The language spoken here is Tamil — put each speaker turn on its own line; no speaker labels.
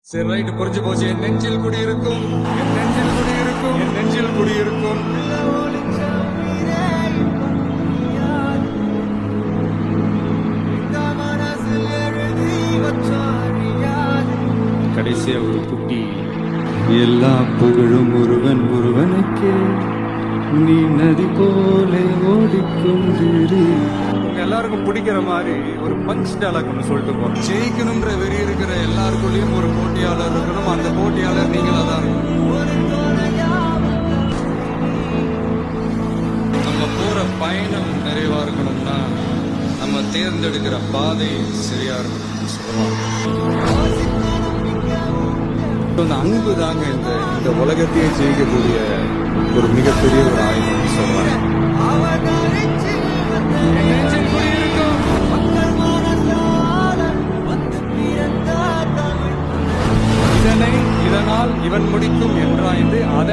சரி ரைட், புரிஞ்சு போச்சு. என் நெஞ்சில் குடியிருக்கும், என் நெஞ்சில் குடியிருக்கும், என் நெஞ்சில் குடியிருக்கும். கடைசியா ஒரு குட்டி,
எல்லா புகழும் ஒருவனுக்கே, நீ நதி போல ஓடிக்கொண்டிரு.
உங்க எல்லாருக்கும் பிடிக்கிற மாதிரி ஒரு பஞ்ச் டயலாக் ஒன்று சொல்லிட்டு போறோம். ஜெயிக்கணும்ன்ற வெறி இருக்கிற எல்லாருக்குள்ளேயும் ஒரு போட்டியாளர் இருக்கணும். அந்த போட்டியாளர் நீங்களா தான் இருக்கணும். நம்ம போற பயணம் நிறைவா இருக்கணும்னா நம்ம தேர்ந்தெடுக்கிற பாதை சரியா இருக்கணும்னு சொல்லுவாங்க. அந்த அன்பு தாங்க இந்த உலகத்தையே ஜெயிக்கக்கூடிய ஒரு மிகப்பெரிய ஒரு ஆயுதம் சொல்றாங்க. இதனால் இவன் முடிக்கும் என்றாய்ந்து அதன்